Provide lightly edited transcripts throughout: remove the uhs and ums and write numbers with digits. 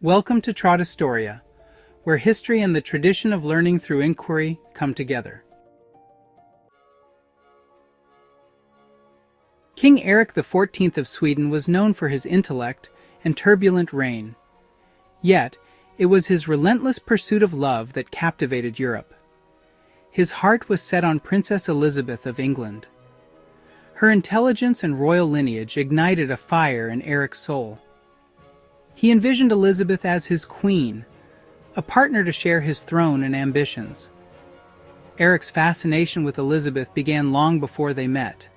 Welcome to Tradistoria, where history and the tradition of learning through inquiry come together. King Erik XIV of Sweden was known for his intellect and turbulent reign. Yet, it was his relentless pursuit of love that captivated Europe. His heart was set on Princess Elizabeth of England. Her intelligence and royal lineage ignited a fire in Erik's soul. He envisioned Elizabeth as his queen, a partner to share his throne and ambitions. Erik's fascination with Elizabeth began long before they met.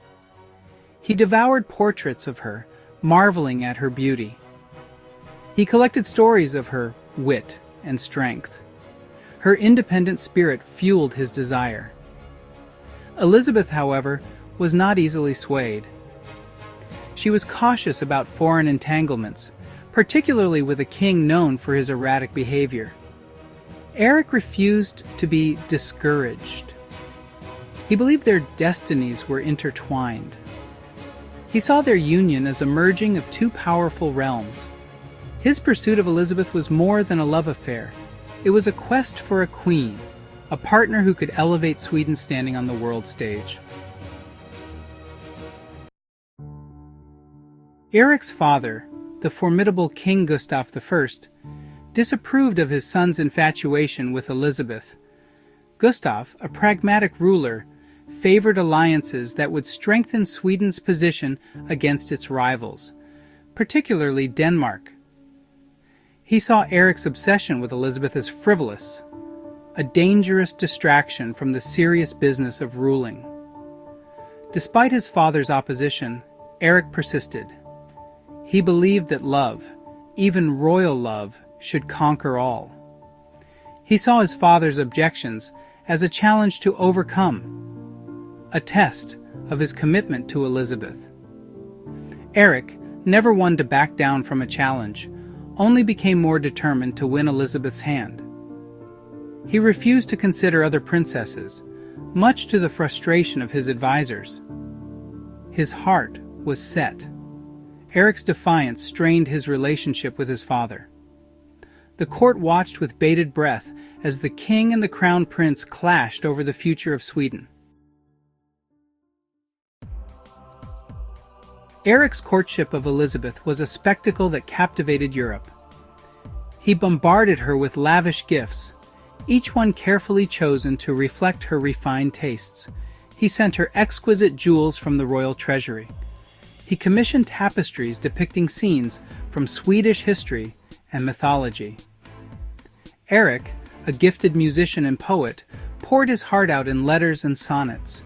He devoured portraits of her, marveling at her beauty. He collected stories of her wit and strength. Her independent spirit fueled his desire. Elizabeth, however, was not easily swayed. She was cautious about foreign entanglements, particularly with a king known for his erratic behavior. Erik refused to be discouraged. He believed their destinies were intertwined. He saw their union as a merging of two powerful realms. His pursuit of Elizabeth was more than a love affair. It was a quest for a queen, a partner who could elevate Sweden's standing on the world stage. Erik's father, the formidable King Gustav I, disapproved of his son's infatuation with Elizabeth. Gustav, a pragmatic ruler, favored alliances that would strengthen Sweden's position against its rivals, particularly Denmark. He saw Erik's obsession with Elizabeth as frivolous, a dangerous distraction from the serious business of ruling. Despite his father's opposition, Erik persisted. He believed that love, even royal love, should conquer all. He saw his father's objections as a challenge to overcome, a test of his commitment to Elizabeth. Erik, never one to back down from a challenge, only became more determined to win Elizabeth's hand. He refused to consider other princesses, much to the frustration of his advisors. His heart was set. Erik's defiance strained his relationship with his father. The court watched with bated breath as the king and the crown prince clashed over the future of Sweden. Erik's courtship of Elizabeth was a spectacle that captivated Europe. He bombarded her with lavish gifts, each one carefully chosen to reflect her refined tastes. He sent her exquisite jewels from the royal treasury. He commissioned tapestries depicting scenes from Swedish history and mythology. Erik, a gifted musician and poet, poured his heart out in letters and sonnets.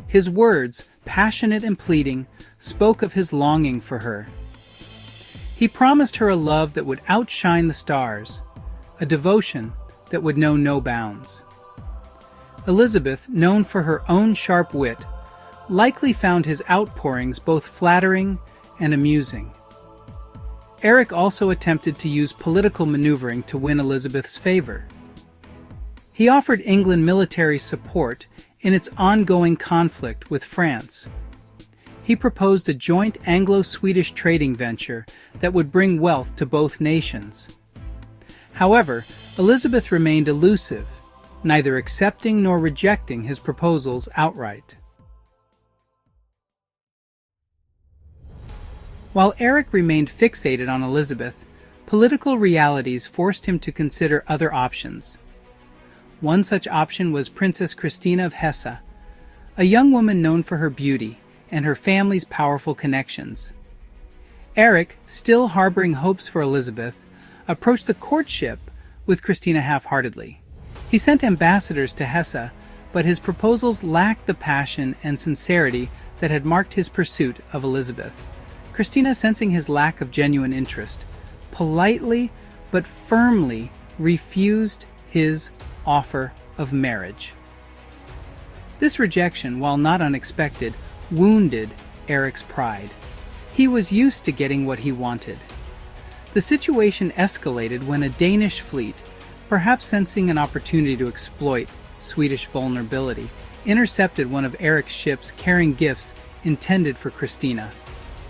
His words, passionate and pleading, spoke of his longing for her. He promised her a love that would outshine the stars, a devotion that would know no bounds. Elizabeth, known for her own sharp wit, likely found his outpourings both flattering and amusing. Erik also attempted to use political maneuvering to win Elizabeth's favor. He offered England military support in its ongoing conflict with France. He proposed a joint Anglo-Swedish trading venture that would bring wealth to both nations. However, Elizabeth remained elusive, neither accepting nor rejecting his proposals outright. While Erik remained fixated on Elizabeth, political realities forced him to consider other options. One such option was Princess Christina of Hesse, a young woman known for her beauty and her family's powerful connections. Erik, still harboring hopes for Elizabeth, approached the courtship with Christina half-heartedly. He sent ambassadors to Hesse, but his proposals lacked the passion and sincerity that had marked his pursuit of Elizabeth. Christina, sensing his lack of genuine interest, politely but firmly refused his offer of marriage. This rejection, while not unexpected, wounded Erik's pride. He was used to getting what he wanted. The situation escalated when a Danish fleet, perhaps sensing an opportunity to exploit Swedish vulnerability, intercepted one of Erik's ships carrying gifts intended for Christina.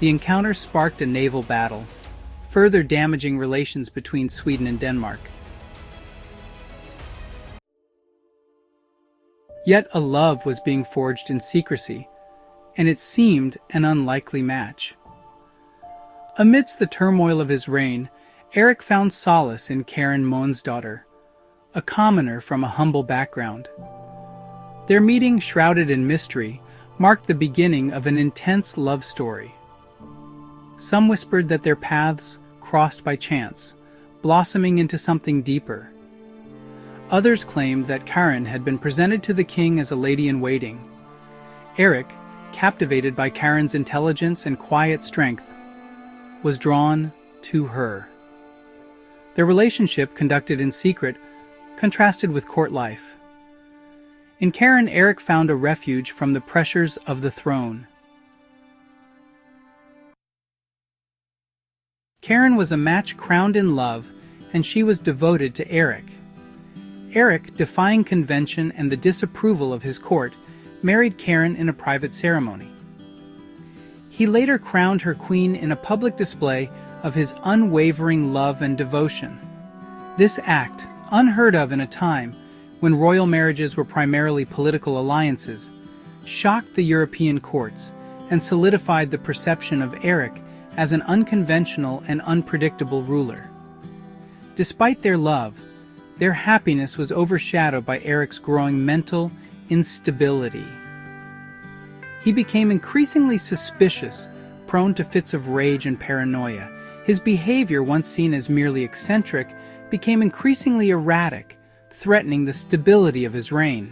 The encounter sparked a naval battle. further damaging relations between Sweden and Denmark. Yet a love was being forged in secrecy, and it seemed an unlikely match. Amidst the turmoil of his reign, Erik found solace in Karin, daughter, a commoner from a humble background. Their meeting, shrouded in mystery, marked the beginning of an intense love story. Some whispered that their paths crossed by chance, blossoming into something deeper. Others claimed that Karin had been presented to the king as a lady-in-waiting. Erik, captivated by Karin's intelligence and quiet strength, was drawn to her. Their relationship, conducted in secret, contrasted with court life. In Karin, Erik found a refuge from the pressures of the throne. Karin was a match crowned in love, and she was devoted to Erik. Erik, defying convention and the disapproval of his court, married Karin in a private ceremony. He later crowned her queen in a public display of his unwavering love and devotion. This act, unheard of in a time when royal marriages were primarily political alliances, shocked the European courts and solidified the perception of Erik as an unconventional and unpredictable ruler. Despite their love, their happiness was overshadowed by Erik's growing mental instability. He became increasingly suspicious, prone to fits of rage and paranoia. His behavior, once seen as merely eccentric, became increasingly erratic, threatening the stability of his reign.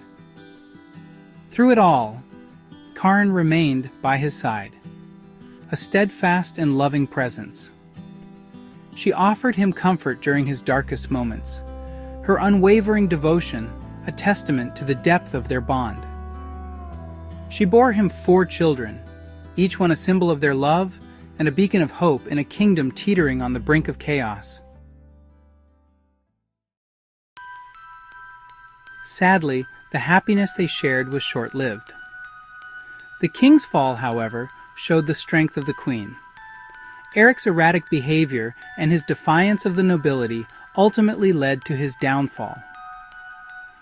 Through it all, Karin remained by his side, a steadfast and loving presence. She offered him comfort during his darkest moments, her unwavering devotion a testament to the depth of their bond. She bore him 4 children, each one a symbol of their love and a beacon of hope in a kingdom teetering on the brink of chaos. Sadly, the happiness they shared was short-lived. The king's fall, however, showed the strength of the queen. Erik's erratic behavior and his defiance of the nobility ultimately led to his downfall.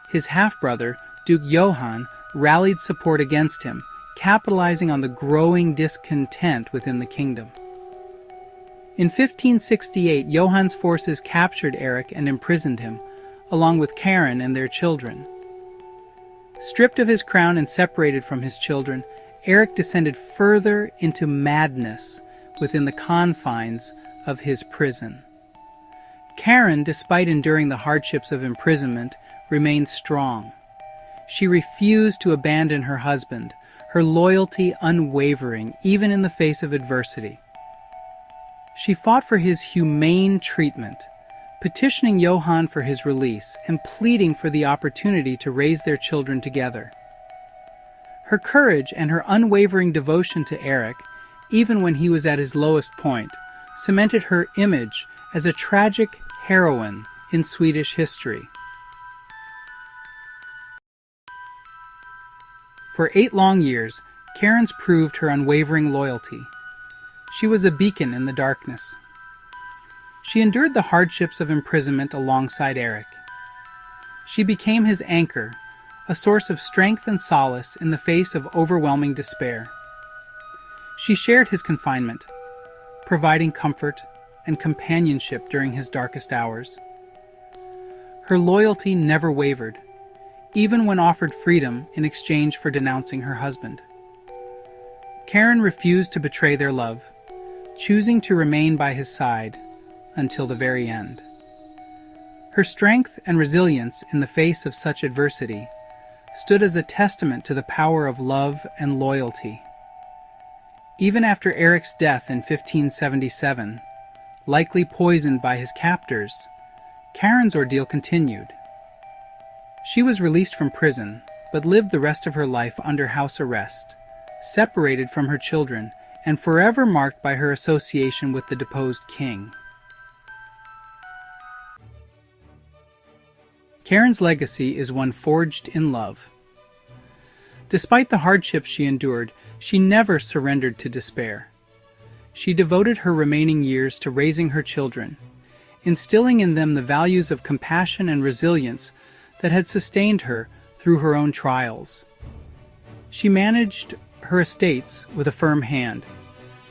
His half-brother, Duke Johan, rallied support against him, capitalizing on the growing discontent within the kingdom. In 1568, Johan's forces captured Erik and imprisoned him, along with Karin and their children. Stripped of his crown and separated from his children, Erik descended further into madness within the confines of his prison. Karin, despite enduring the hardships of imprisonment, remained strong. She refused to abandon her husband, her loyalty unwavering even in the face of adversity. She fought for his humane treatment, petitioning Johan for his release and pleading for the opportunity to raise their children together. Her courage and her unwavering devotion to Erik, even when he was at his lowest point, cemented her image as a tragic heroine in Swedish history. For 8 long years, Karin's proved her unwavering loyalty. She was a beacon in the darkness. She endured the hardships of imprisonment alongside Erik. She became his anchor, a source of strength and solace in the face of overwhelming despair. She shared his confinement, providing comfort and companionship during his darkest hours. Her loyalty never wavered, even when offered freedom in exchange for denouncing her husband. Karin refused to betray their love, choosing to remain by his side until the very end. Her strength and resilience in the face of such adversity stood as a testament to the power of love and loyalty. Even after Erik's death in 1577, likely poisoned by his captors, Karin's ordeal continued. She was released from prison, but lived the rest of her life under house arrest, separated from her children, and forever marked by her association with the deposed king. Karin's legacy is one forged in love. Despite the hardships she endured, she never surrendered to despair. she devoted her remaining years to raising her children, instilling in them the values of compassion and resilience that had sustained her through her own trials. She managed her estates with a firm hand,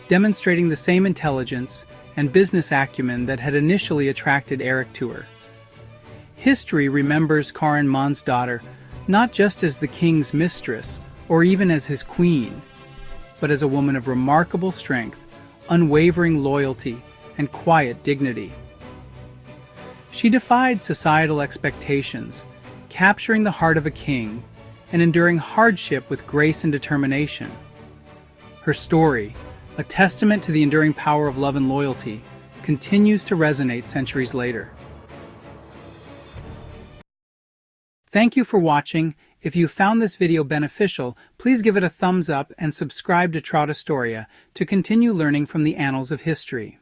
demonstrating the same intelligence and business acumen that had initially attracted Erik to her. History remembers Karin daughter not just as the king's mistress or even as his queen, but as a woman of remarkable strength, unwavering loyalty, and quiet dignity. She defied societal expectations, capturing the heart of a king and enduring hardship with grace and determination. Her story, a testament to the enduring power of love and loyalty, continues to resonate centuries later. Thank you for watching. If you found this video beneficial, please give it a thumbs up and subscribe to Tradistoria to continue learning from the annals of history.